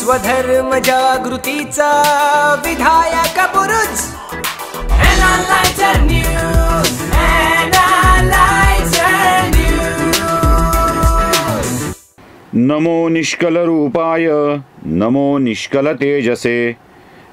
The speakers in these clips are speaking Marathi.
स्वधर्म जागृतीचा विधायक बुरुज एनालायझर न्यूज, एनालायझर न्यूज। नमो निष्कल रूपाय, नमो निष्कल तेजसे,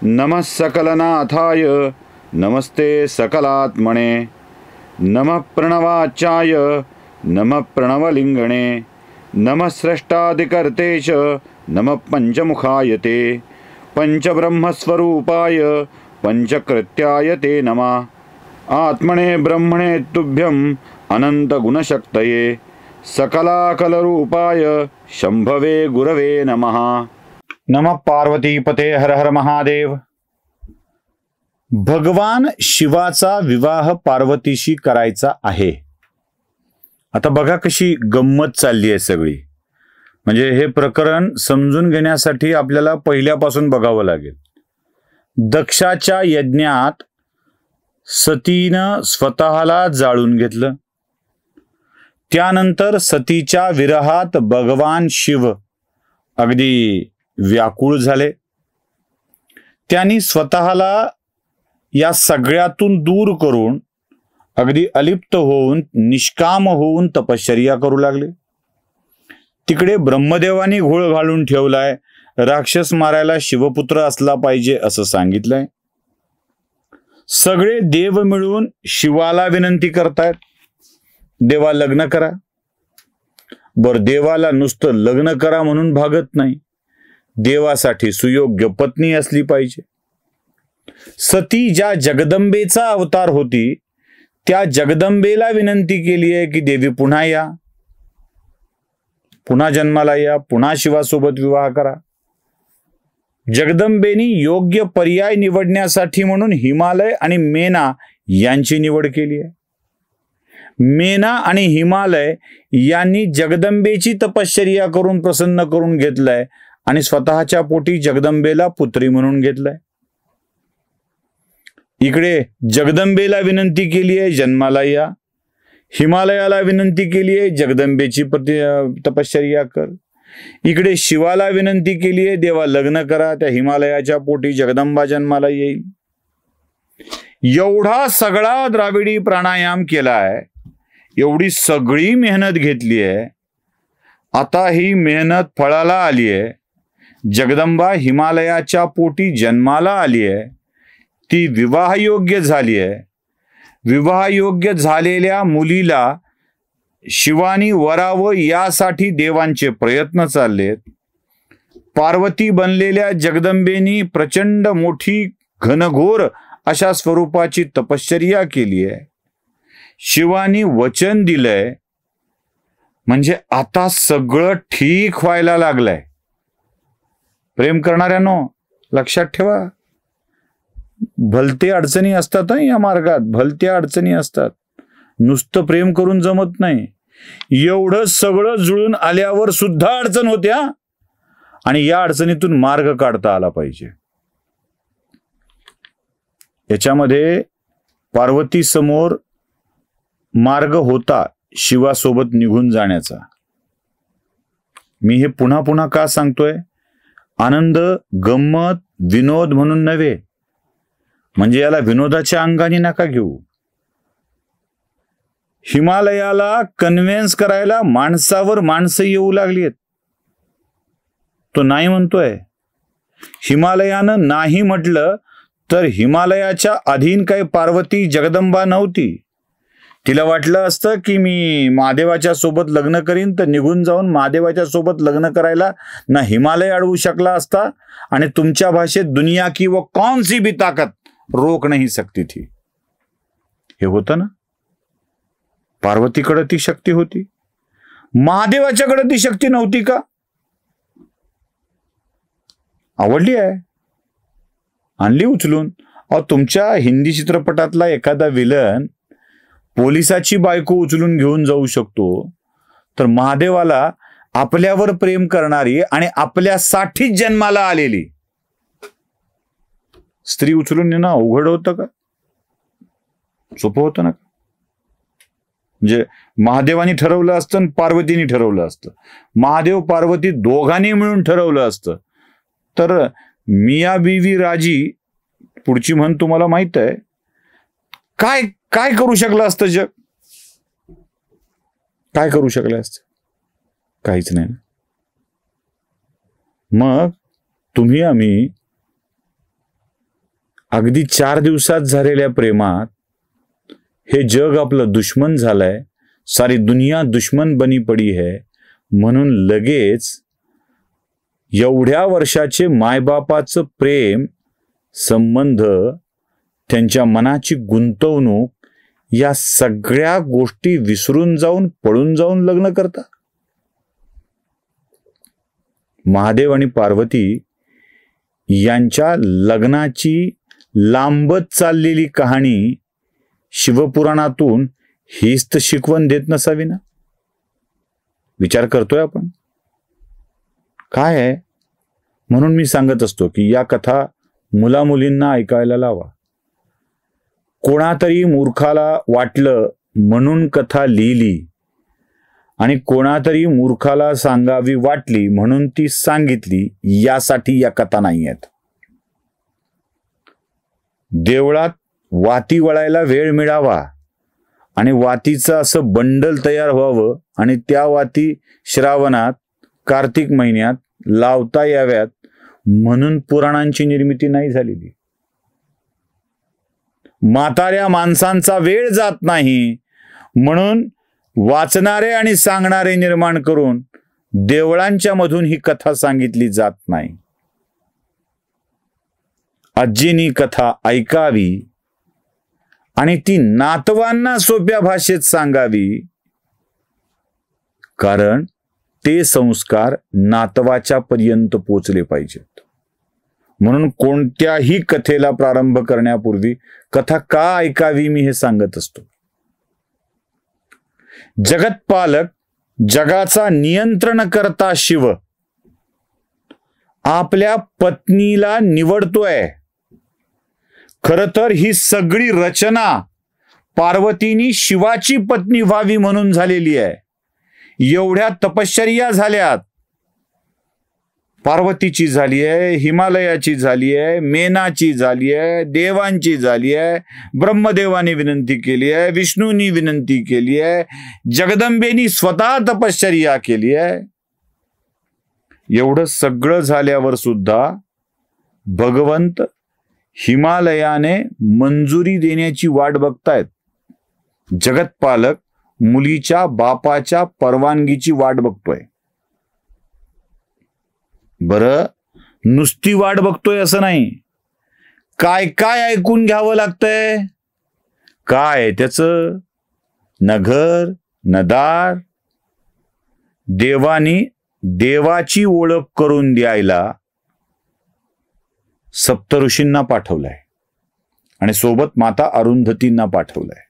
नमः सकलनाथाय, नमस्ते सकलात्मने, नमः प्रणवाचार्य, नमः प्रणवलिंगणे, नमः स्रष्टादिकर्तेश, नमः पंचमुखायते, पंचब्रह्मस्वरूपाय, पंचकृत्याय ते नमः। आत्मने ब्रह्मणे तुभ्यं अनंत गुणशक्तये, सकलाकलरूपाय शंभवे गुरवे नमः। नमः पार्वतीपते हर हर महादेव। भगवान शिवाचा विवाह पार्वतीशी करायचा आहे। आता बघा कशी गंमत चालली आहे सगळी। म्हणजे हे प्रकरण समजून घेण्यासाठी आपल्याला पहिल्यापासून बघावं लागेल। दक्षाच्या यज्ञात सतीनं स्वतःला जाळून घेतलं। त्यानंतर सतीच्या विरहात भगवान शिव अगदी व्याकुळ झाले। त्यांनी स्वतःला या सगळ्यातून दूर करून अगदी अलिप्त होऊन निष्काम होऊन तपश्चर्या करू लागले। तिकडे ब्रह्मदेवानी घोळ घालून ठेवलाय, राक्षस मारायला शिवपुत्र असला पाहिजे असं सांगितलंय। सगळे देव मिळून शिवाला विनंती करतायत, देवा लग्न करा। बर, देवाला नुसतं लग्न करा म्हणून भागत नाही, देवासाठी सुयोग्य पत्नी असली पाहिजे। सती ज्या जगदंबेचा अवतार होती त्या जगदंबेला विनंती केली आहे की देवी पुन्हा या, पुन्हा जन्माला या, पुन्हा शिवासोबत विवाह करा। जगदंबेनी योग्य पर्याय निवडण्यासाठी म्हणून हिमालय आणि मेना यांची निवड केली आहे। मेना आणि हिमालय यांनी जगदंबेची तपश्चर्या करून प्रसन्न करून घेतलंय आणि स्वतःच्या पोटी जगदंबेला पुत्री म्हणून घेतलंय। इकडे जगदंबेला विनंती केली आहे जन्माला या, हिमालयाला विनंती केली आहे जगदंबेची तपश्चर्या कर। इकडे शिवाला विनंती केली आहे देवा लग्न करा, त्या हिमालयाच्या पोटी जगदंबा जन्माला येईल। एवढा सगळा द्राविडी प्राणायाम केलाय, एवढी सगळी मेहनत घेतली आहे। आता ही मेहनत फळाला आली आहे। जगदंबा हिमालयाच्या पोटी जन्माला आली आहे, ती विवाहयोग्य झाली आहे। विवाहयोग्य झालेल्या मुलीला शिवानी वरावं यासाठी देवांचे प्रयत्न चाललेत। पार्वती बनलेल्या जगदंबेनी प्रचंड मोठी घनघोर अशा स्वरूपाची तपश्चर्या केली आहे। शिवानी वचन दिलंय, म्हणजे आता सगळं ठीक व्हायला लागलंय। प्रेम करणाऱ्यांनो लक्षात ठेवा, भलते अडचणी असतात या मार्गात, भलत्या अडचणी असतात। नुसतं प्रेम करून जमत नाही, एवढं सगळं जुळून आल्यावर सुद्धा अडचण होत्या आणि या अडचणीतून मार्ग काढता आला पाहिजे। याच्यामध्ये पार्वती समोर मार्ग होता शिवासोबत निघून जाण्याचा। मी हे पुन्हा पुन्हा का सांगतोय? आनंद, गंमत, विनोद म्हणून नव्हे, म्हणजे याला विनोदाच्या अंगाने नका घेऊ। हिमालयाला कन्व्हिन्स करायला माणसावर माणसं येऊ लागली आहेत। तो नाही म्हणतोय। हिमालयानं नाही म्हटलं तर हिमालयाच्या अधीन काही पार्वती जगदंबा नव्हती। तिला वाटलं असतं की मी महादेवाच्या सोबत लग्न करीन, तर निघून जाऊन महादेवाच्या सोबत लग्न करायला ना हिमालय अडवू शकला असता, आणि तुमच्या भाषेत दुनिया की वो कौन सी भी ताकत रोक नहीं सकती थी, हे होतं ना। पार्वतीकडे ती शक्ती होती, महादेवाच्याकडे ती शक्ती नव्हती का? आवडली आहे, आणली उचलून। अहो, तुमच्या हिंदी चित्रपटातला एखादा विलन पोलिसाची बायको उचलून घेऊन जाऊ शकतो, तर महादेवाला आपल्यावर प्रेम करणारी आणि आपल्यासाठीच जन्माला आलेली स्त्री उचलून नेणं अवघड होतं का? सोपं होतं ना? म्हणजे महादेवानी ठरवलं असतं, पार्वतीने ठरवलं असतं, महादेव पार्वती दोघांनी मिळून ठरवलं असतं, तर मिया बीवी राजी, पुढची म्हण तुम्हाला माहित आहे, काय काय करू शकलं असतं जग? काय करू शकलं असतं? काहीच नाही. मग तुम्ही आम्ही अगदी 4 दिवसात झालेल्या प्रेमात हे जग आपलं दुश्मन झालंय, सारी दुनिया दुश्मन बनी पडी है, म्हणून लगेच एवढ्या वर्षाचे मायबापाचं प्रेम, संबंध, त्यांच्या मनाची गुंतवणूक, या सगळ्या गोष्टी विसरून जाऊन, पळून जाऊन लग्न करता. महादेव आणि पार्वती यांच्या लग्नाची लांबत चाललेली कहाणी शिवपुराणातून हीच तर शिकवण देत नसावी ना? विचार करतोय आपण काय आहे? म्हणून मी सांगत असतो की या कथा मुलामुलींना ऐकायला लावा. कोणातरी मूर्खाला वाटलं म्हणून कथा लिहिली, आणि कोणातरी मूर्खाला सांगावी वाटली म्हणून ती सांगितली, यासाठी या कथा नाही आहेत. देवळात वाती वळायला वेळ मिळावा आणि वातीचं असं बंडल तयार व्हावं आणि त्या वाती श्रावणात, कार्तिक महिन्यात लावता याव्यात म्हणून पुराणांची निर्मिती नाही झालेली. म्हाताऱ्या माणसांचा वेळ जात नाही म्हणून वाचणारे आणि सांगणारे निर्माण करून देवळांच्या मधून ही कथा सांगितली जात नाही. आजीनी कथा ऐकावी आणि ती नातवांना सोप्या भाषेत सांगावी, कारण ते संस्कार नातवाच्या पर्यंत पोचले पाहिजेत. म्हणून कोणत्याही कथेला प्रारंभ करण्यापूर्वी कथा का ऐकावी मी हे सांगत असतो. जगतपालक, जगाचा नियंत्रण करता शिव आपल्या पत्नीला निवडतोय. खर तर ही सगळी रचना पार्वतीनी शिवाची पत्नी व्हावी म्हणून झालेली आहे. एवढ्या तपश्चर्या झाल्यात. पार्वतीची झाली आहे, हिमालयाची झाली आहे, मेनाची झाली आहे, देवांची झाली आहे, ब्रह्मदेवाने विनंती केली आहे, विष्णूंनी विनंती केली आहे, जगदंबेनी स्वतः तपश्चर्या केली आहे. एवढं सगळं झाल्यावर सुद्धा भगवंत हिमालयाने मंजुरी देण्याची वाट बघतायत. जगतपालक मुलीच्या बापाच्या परवानगीची वाट बघतोय. बरं, नुसती वाट बघतोय असं नाही, काय काय ऐकून घ्यावं लागतंय. काय त्याचं? न घर न दार. देवानी देवाची ओळख करून द्यायला सप्तऋषींना पाठवलंय आणि सोबत माता अरुंधतींना पाठवलंय.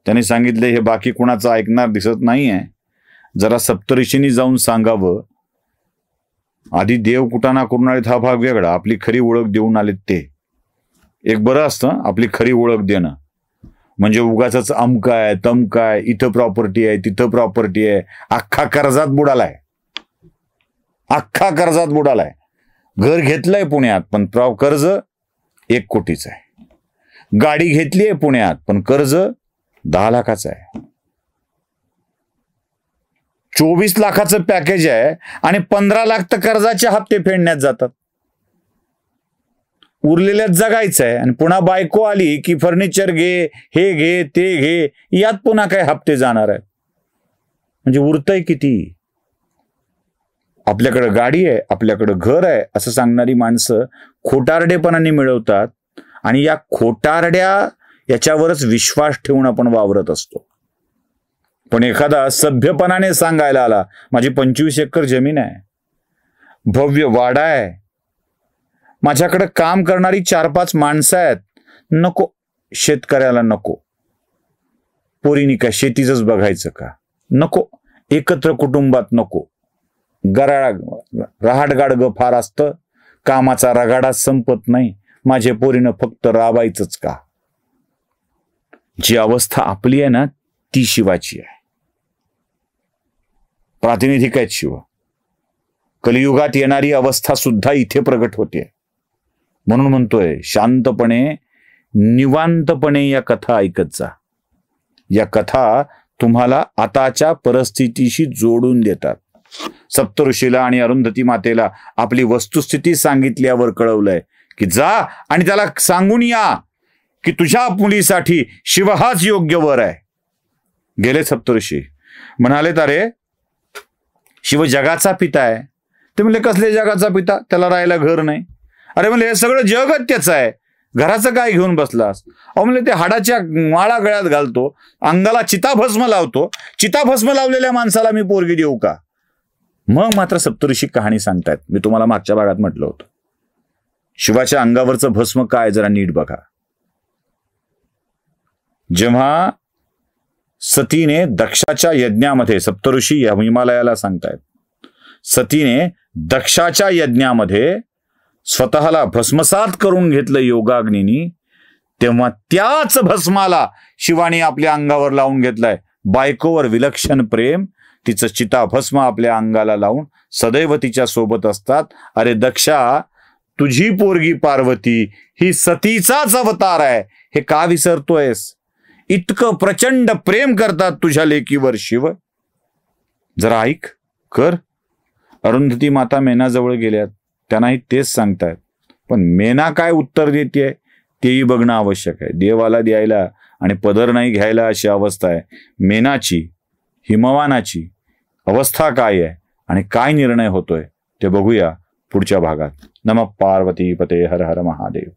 त्याने सांगितले हे बाकी कुणाचं ऐकणार दिसत नाहीये, जरा सप्तऋषींनी जाऊन सांगावं. आधी देव कुटाणा करून आलेत हा भाग वेगळा, आपली खरी ओळख देऊन आलेत ते एक बरं असतं. आपली खरी ओळख देणं म्हणजे उगाच अमक आहे तमक आहे, इथं प्रॉपर्टी आहे तिथं प्रॉपर्टी आहे, अख्खा कर्जात बुडालाय. अख्खा कर्जात बुडालाय. घर घेतलंय पुण्यात पण कर्ज 1 कोटीचं आहे. गाडी घेतली आहे पुण्यात पण कर्ज 10 लाखाचं आहे. 24 लाखाचं पॅकेज आहे आणि 15 लाख तर कर्जाचे हप्ते फेडण्यात जातात. उरलेल्यात जगायचं आहे आणि पुन्हा बायको आली की फर्निचर घे, हे घे, ते घे, यात पुन्हा काय हप्ते जाणार आहेत. म्हणजे उरतंय किती? आपल्याकडे गाडी आहे, आपल्याकडे घर आहे असं सांगणारी माणसं खोटारडेपणाने मिळवतात आणि या खोटारड्या याच्यावरच विश्वास ठेवून आपण वावरत असतो. पण एखादा सभ्यपणाने सांगायला आला माझी 25 एकर जमीन आहे, भव्य वाडा आहे, माझ्याकडे काम करणारी 4-5 माणसं आहेत, नको शेतकऱ्याला नको, पोरीनी काय शेतीच बघायचं का, नको एकत्र कुटुंबात नको, रहाटगाडग फार असतं, कामाचा रगाडा संपत नाही, माझ्या पोरीनं फक्त राबायचंच का. जी अवस्था आपली आहे ना ती शिवाची आहे. प्रातिनिधिक आहेत शिव. कलियुगात येणारी अवस्था सुद्धा इथे प्रगट होते. म्हणून म्हणतोय शांतपणे निवांतपणे या कथा ऐकत जा. या कथा तुम्हाला आताच्या परिस्थितीशी जोडून देतात. सप्तऋषीला आणि अरुंधती मातेला आपली वस्तुस्थिती सांगितल्यावर कळवलंय की जा आणि त्याला सांगून या की तुझ्या मुलीसाठी शिव हाच योग्य वर आहे. गेले सप्तऋषी, म्हणाले अरे शिव जगाचा पिता आहे. ते म्हणले कसले जगाचा पिता, त्याला राहायला घर नाही. अरे म्हणले हे सगळं जगच त्याचं आहे, घराचं काय घेऊन बसलास. अहो म्हणले ते हाडाच्या माळा गळ्यात घालतो, अंगाला चिताभस्म लावतो, चिताभस्म लावलेल्या माणसाला मी पोरगी देऊ का. मग मात्र सप्तऋषी कहाणी सांगतायत. मी तुम्हाला मागच्या भागात म्हटलं होतं शिवाच्या अंगावरचं भस्म काय जरा नीट बघा. जेव्हा सतीने दक्षाच्या यज्ञामध्ये, सप्तऋषी हिमालयाला सांगतायत, सतीने दक्षाच्या यज्ञामध्ये स्वतःला भस्मसात करून घेतलं योगाग्नीनी, तेव्हा त्याच भस्माला शिवाने आपल्या अंगावर लावून घेतलाय. बायकोवर विलक्षण प्रेम, तिचं चिताभस्म आपल्या अंगाला लावून सदैव तिच्या सोबत असतात. अरे दक्षा, तुझी पोरगी पार्वती ही सतीचाच अवतार आहे, हे का विसरतोयस. इतकं प्रचंड प्रेम करतात तुझ्या लेकीवर शिव. जरा ऐक कर. अरुंधती माता मेनाजवळ गेल्यात, त्यांनाही तेच सांगतायत. पण मेना काय उत्तर देते तेही बघणं आवश्यक आहे. देवाला द्यायला आणि पदर नाही घ्यायला अशी अवस्था आहे. मेनाची, हिमवानाची अवस्था काय आहे आणि काय निर्णय होतोय ते बघूया पुढच्या भागात. नमः पार्वती पते हर हर महादेव.